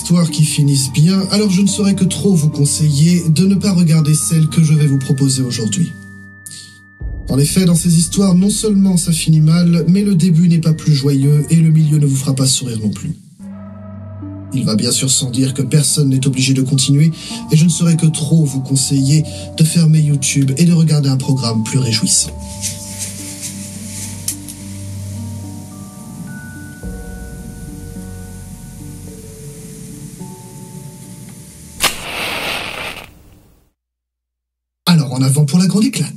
histoires qui finissent bien, alors je ne saurais que trop vous conseiller de ne pas regarder celle que je vais vous proposer aujourd'hui. En effet, dans ces histoires, non seulement ça finit mal, mais le début n'est pas plus joyeux et le milieu ne vous fera pas sourire non plus. Il va bien sûr sans dire que personne n'est obligé de continuer, et je ne saurais que trop vous conseiller de fermer YouTube et de regarder un programme plus réjouissant. Alors en avant pour la grande éclate.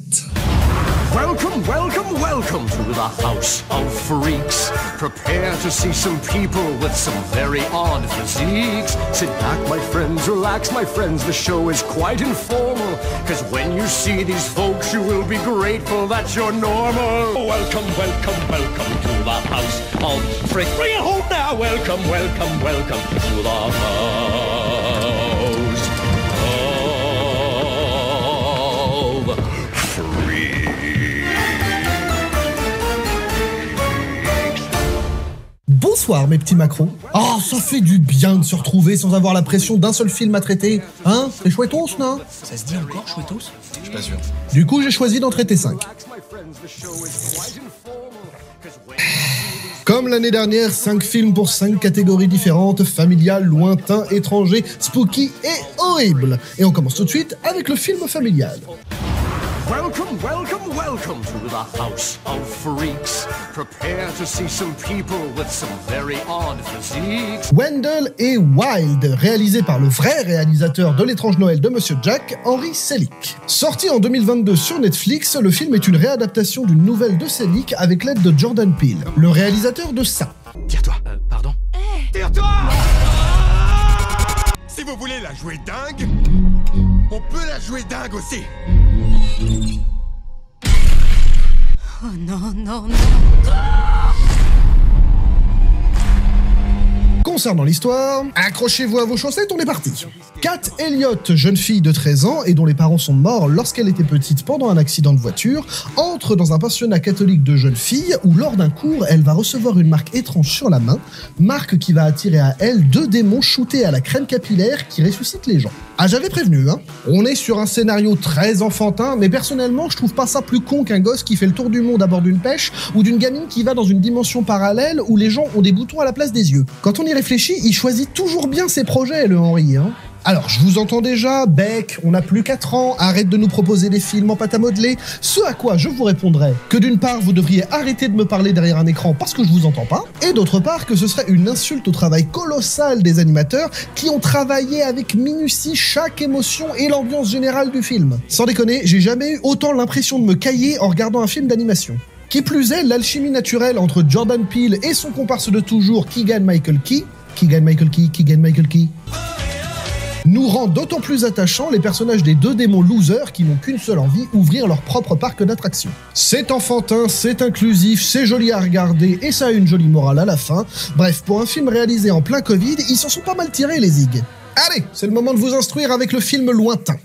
Welcome, welcome, welcome to the House of Freaks. Prepare to see some people with some very odd physiques. Sit back, my friends, relax, my friends, the show is quite informal. Cause when you see these folks, you will be grateful that you're normal. Welcome, welcome, welcome to the House of Freaks. Bring it home now. Welcome, welcome, welcome to the House of Freaks. Bonsoir mes petits macros. Oh, ça fait du bien de se retrouver sans avoir la pression d'un seul film à traiter. Hein? C'est chouettos, non? Ça se dit encore, chouettos? Je suis pas sûr. Du coup, j'ai choisi d'en traiter 5. Comme l'année dernière, 5 films pour 5 catégories différentes, familial, lointain, étranger, spooky et horrible. Et on commence tout de suite avec le film familial. Welcome, welcome, welcome to the House of Freaks. Prepare to see some people with some very odd physiques. Wendell et Wild, réalisé par le vrai réalisateur de L'étrange Noël de Monsieur Jack, Henry Selick. Sorti en 2022 sur Netflix, le film est une réadaptation d'une nouvelle de Selick avec l'aide de Jordan Peele, le réalisateur de ça. Tire-toi. Pardon? Tire-toi! Si vous voulez la jouer dingue, on peut la jouer dingue aussi. Oh non, non, non. Concernant l'histoire, accrochez-vous à vos chaussettes, on est parti. Kat Elliott, jeune fille de 13 ans et dont les parents sont morts lorsqu'elle était petite pendant un accident de voiture, entre dans un pensionnat catholique de jeunes filles où lors d'un cours, elle va recevoir une marque étrange sur la main, marque qui va attirer à elle 2 démons shootés à la crème capillaire qui ressuscitent les gens. Ah, j'avais prévenu, hein. On est sur un scénario très enfantin, mais personnellement, je trouve pas ça plus con qu'un gosse qui fait le tour du monde à bord d'une pêche ou d'une gamine qui va dans une dimension parallèle où les gens ont des boutons à la place des yeux. Quand on y réfléchit, il choisit toujours bien ses projets, le Henry, hein. Alors, je vous entends déjà, Beck, on n'a plus 4 ans, arrête de nous proposer des films en pâte à modeler, ce à quoi je vous répondrai que d'une part, vous devriez arrêter de me parler derrière un écran parce que je vous entends pas, et d'autre part, que ce serait une insulte au travail colossal des animateurs qui ont travaillé avec minutie chaque émotion et l'ambiance générale du film. Sans déconner, j'ai jamais eu autant l'impression de me cailler en regardant un film d'animation. Qui plus est, l'alchimie naturelle entre Jordan Peele et son comparse de toujours, Keegan-Michael Key, nous rend d'autant plus attachants les personnages des 2 démons losers qui n'ont qu'une seule envie, ouvrir leur propre parc d'attractions. C'est enfantin, c'est inclusif, c'est joli à regarder et ça a une jolie morale à la fin. Bref, pour un film réalisé en plein Covid, ils s'en sont pas mal tirés les zigs. Allez, c'est le moment de vous instruire avec le film Lointain.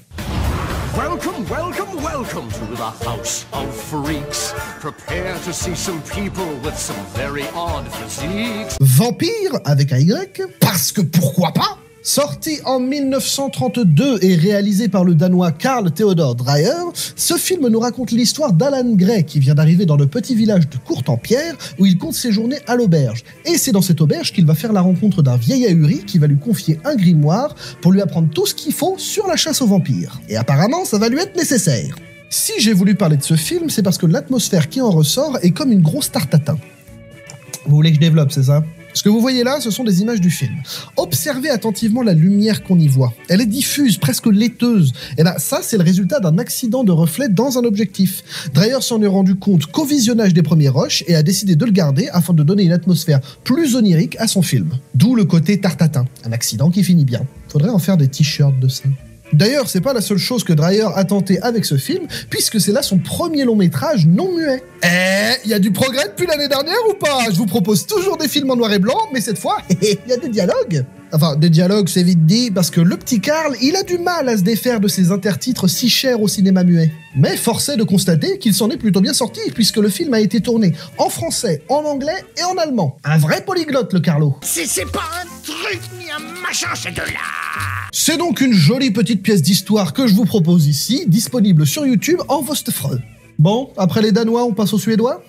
Welcome, welcome, welcome to the House of Freaks. Prepare to see some people with some very odd physiques. Vampire avec un Y, parce que pourquoi pas? Sorti en 1932 et réalisé par le Danois Carl Theodor Dreyer, ce film nous raconte l'histoire d'Alan Gray qui vient d'arriver dans le petit village de Courte-en-Pierre où il compte séjourner à l'auberge. Et c'est dans cette auberge qu'il va faire la rencontre d'un vieil ahuri qui va lui confier un grimoire pour lui apprendre tout ce qu'il faut sur la chasse aux vampires. Et apparemment, ça va lui être nécessaire. Si j'ai voulu parler de ce film, c'est parce que l'atmosphère qui en ressort est comme une grosse tarte à thym. Vous voulez que je développe, c'est ça ? Ce que vous voyez là, ce sont des images du film. Observez attentivement la lumière qu'on y voit. Elle est diffuse, presque laiteuse. Et bien ça, c'est le résultat d'un accident de reflet dans un objectif. Dreyer s'en est rendu compte qu'au visionnage des premiers rushs et a décidé de le garder afin de donner une atmosphère plus onirique à son film. D'où le côté tarte à thym. Un accident qui finit bien. Faudrait en faire des t-shirts de ça. D'ailleurs, c'est pas la seule chose que Dreyer a tenté avec ce film, puisque c'est là son premier long métrage non muet. Il y a du progrès depuis l'année dernière ou pas? Je vous propose toujours des films en noir et blanc, mais cette fois, il y a des dialogues. Enfin, des dialogues, c'est vite dit, parce que le petit Karl, il a du mal à se défaire de ces intertitres si chers au cinéma muet. Mais force est de constater qu'il s'en est plutôt bien sorti, puisque le film a été tourné en français, en anglais et en allemand. Un vrai polyglotte, le Carlo. C'est pas un truc ni un machin, c'est de là. C'est donc une jolie petite pièce d'histoire que je vous propose ici, disponible sur YouTube en Vostefreux. Bon, après les Danois, on passe aux Suédois ?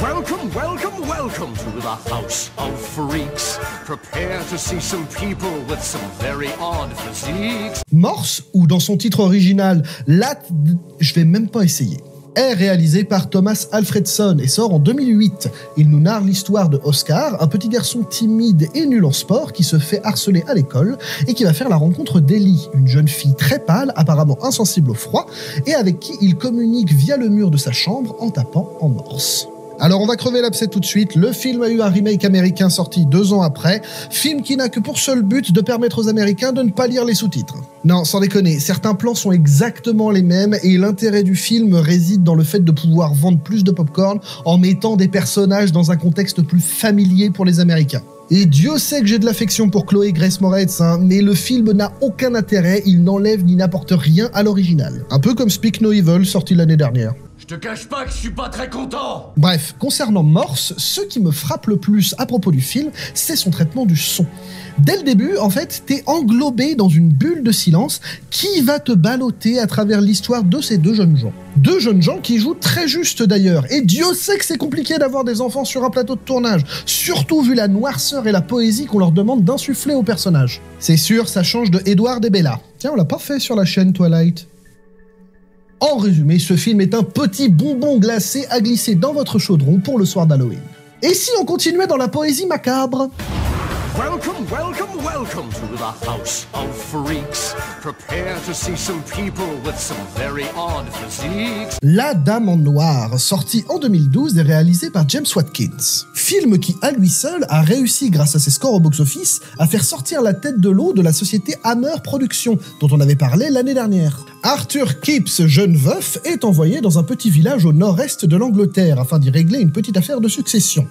Welcome, welcome, welcome to the House of Freaks. Prepare to see some people with some very odd physiques. Morse, ou dans son titre original, je vais même pas essayer, est réalisé par Thomas Alfredson et sort en 2008. Il nous narre l'histoire de Oscar, un petit garçon timide et nul en sport qui se fait harceler à l'école et qui va faire la rencontre d'Ellie, une jeune fille très pâle, apparemment insensible au froid, et avec qui il communique via le mur de sa chambre en tapant en morse. Alors on va crever l'abcès tout de suite, le film a eu un remake américain sorti 2 ans après, film qui n'a que pour seul but de permettre aux Américains de ne pas lire les sous-titres. Non, sans déconner, certains plans sont exactement les mêmes et l'intérêt du film réside dans le fait de pouvoir vendre plus de popcorn en mettant des personnages dans un contexte plus familier pour les Américains. Et Dieu sait que j'ai de l'affection pour Chloé Grace Moretz, mais le film n'a aucun intérêt, il n'enlève ni n'apporte rien à l'original. Un peu comme Speak No Evil, sorti l'année dernière. Je te cache pas que je suis pas très content. Bref, concernant Morse, ce qui me frappe le plus à propos du film, c'est son traitement du son. Dès le début, en fait, t'es englobé dans une bulle de silence qui va te balloter à travers l'histoire de ces deux jeunes gens. Deux jeunes gens qui jouent très juste d'ailleurs, et Dieu sait que c'est compliqué d'avoir des enfants sur un plateau de tournage, surtout vu la noirceur et la poésie qu'on leur demande d'insuffler aux personnages. C'est sûr, ça change de Edward et Bella. Tiens, on l'a pas fait sur la chaîne Twilight. En résumé, ce film est un petit bonbon glacé à glisser dans votre chaudron pour le soir d'Halloween. Et si on continuait dans la poésie macabre ? Welcome, welcome, welcome to the House of Freaks. Prepare to see some people with some very odd physiques. La Dame en Noir, sorti en 2012 et réalisé par James Watkins. Film qui, à lui seul, a réussi, grâce à ses scores au box-office, à faire sortir la tête de l'eau de la société Hammer Productions, dont on avait parlé l'année dernière. Arthur Kipps, jeune veuf, est envoyé dans un petit village au nord-est de l'Angleterre afin d'y régler une petite affaire de succession.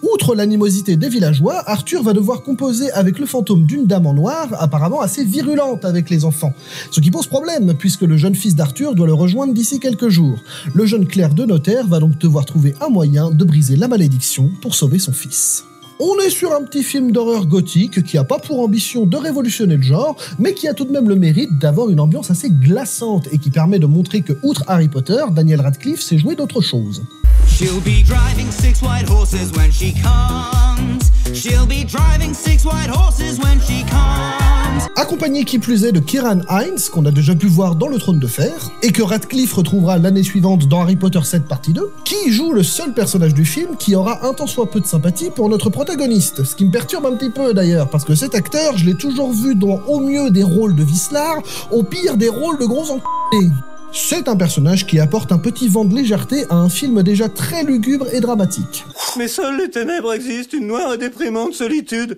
Outre l'animosité des villageois, Arthur va devoir composer avec le fantôme d'une dame en noir, apparemment assez virulente avec les enfants. Ce qui pose problème, puisque le jeune fils d'Arthur doit le rejoindre d'ici quelques jours. Le jeune clerc de notaire va donc devoir trouver un moyen de briser la malédiction pour sauver son fils. On est sur un petit film d'horreur gothique qui a pas pour ambition de révolutionner le genre, mais qui a tout de même le mérite d'avoir une ambiance assez glaçante et qui permet de montrer que, outre Harry Potter, Daniel Radcliffe sait jouer d'autres choses. She'll be driving 6 white horses when she comes. She'll be driving 6 white horses when she comes. Accompagné qui plus est de Kieran Hines, qu'on a déjà pu voir dans Le Trône de Fer, et que Radcliffe retrouvera l'année suivante dans Harry Potter 7 partie 2, qui joue le seul personnage du film qui aura un tant soit peu de sympathie pour notre protagoniste, ce qui me perturbe un petit peu d'ailleurs, parce que cet acteur, je l'ai toujours vu dans au mieux des rôles de vicelard, au pire des rôles de gros enculés. C'est un personnage qui apporte un petit vent de légèreté à un film déjà très lugubre et dramatique. Mais seules les ténèbres existent, une noire et déprimante solitude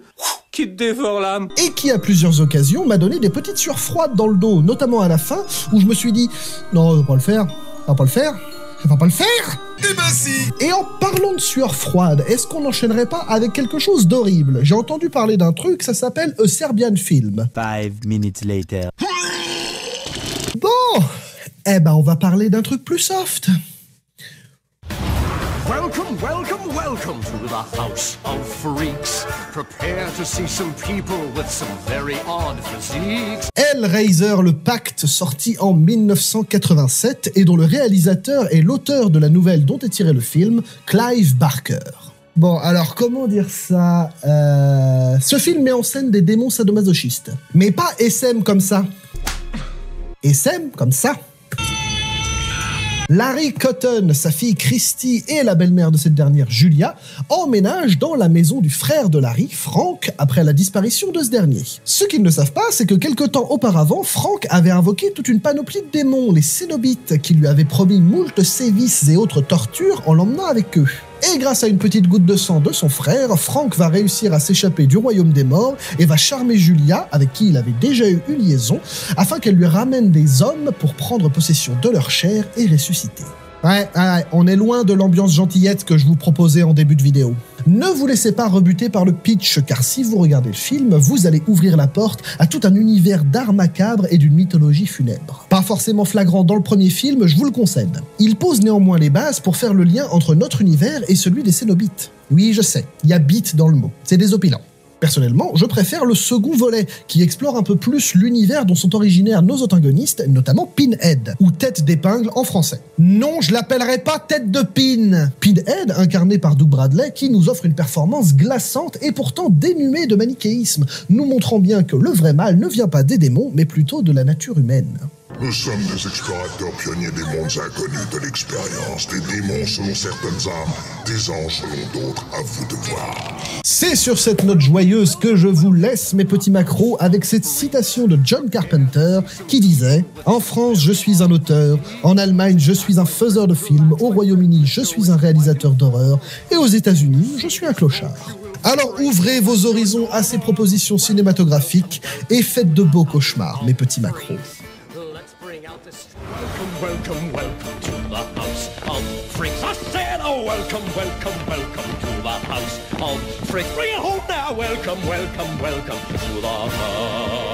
qui te dévore l'âme. Et qui, à plusieurs occasions, m'a donné des petites sueurs froides dans le dos, notamment à la fin, où je me suis dit « Non, elle va pas le faire, elle va pas le faire, elle va pas le faire !» Eh ben si. Et en parlant de sueur froide, est-ce qu'on n'enchaînerait pas avec quelque chose d'horrible ? J'ai entendu parler d'un truc, ça s'appelle A Serbian Film. 5 minutes later. Bon, eh ben on va parler d'un truc plus soft. Welcome, welcome, welcome to the House of Freaks. Prepare to see some people with some very odd physiques. Hellraiser, le Pacte, sorti en 1987 et dont le réalisateur est l'auteur de la nouvelle dont est tiré le film, Clive Barker. Bon, alors comment dire ça Ce film met en scène des démons sadomasochistes. Mais pas SM comme ça. SM comme ça. Larry Cotton, sa fille Christy et la belle-mère de cette dernière, Julia, emménagent dans la maison du frère de Larry, Frank, après la disparition de ce dernier. Ce qu'ils ne savent pas, c'est que quelque temps auparavant, Frank avait invoqué toute une panoplie de démons, les Cénobites, qui lui avaient promis moult sévices et autres tortures en l'emmenant avec eux. Et grâce à une petite goutte de sang de son frère, Frank va réussir à s'échapper du royaume des morts et va charmer Julia, avec qui il avait déjà eu une liaison, afin qu'elle lui ramène des hommes pour prendre possession de leur chair et ressusciter. Ouais, on est loin de l'ambiance gentillette que je vous proposais en début de vidéo. Ne vous laissez pas rebuter par le pitch, car si vous regardez le film, vous allez ouvrir la porte à tout un univers d'art macabre et d'une mythologie funèbre. Pas forcément flagrant dans le premier film, je vous le concède. Il pose néanmoins les bases pour faire le lien entre notre univers et celui des Cénobites. Oui, je sais, il y a bite dans le mot, c'est désopilant. Personnellement, je préfère le second volet, qui explore un peu plus l'univers dont sont originaires nos antagonistes, notamment Pinhead, ou Tête d'épingle en français. Non, je l'appellerai pas Tête de Pin. Pinhead, incarné par Doug Bradley, qui nous offre une performance glaçante et pourtant dénuée de manichéisme, nous montrant bien que le vrai mal ne vient pas des démons, mais plutôt de la nature humaine. Nous sommes des explorateurs pionniers des mondes inconnus de l'expérience, des démons selon certaines âmes, des anges selon d'autres, à vous de voir. C'est sur cette note joyeuse que je vous laisse, mes petits macros, avec cette citation de John Carpenter qui disait « En France, je suis un auteur, en Allemagne, je suis un faiseur de films, au Royaume-Uni, je suis un réalisateur d'horreur, et aux États-Unis, je suis un clochard. » Alors ouvrez vos horizons à ces propositions cinématographiques et faites de beaux cauchemars, mes petits macros. Welcome, welcome to the house of freaks. I said, oh, welcome, welcome, welcome to the house of freaks. Bring it home now. Welcome, welcome, welcome to the house.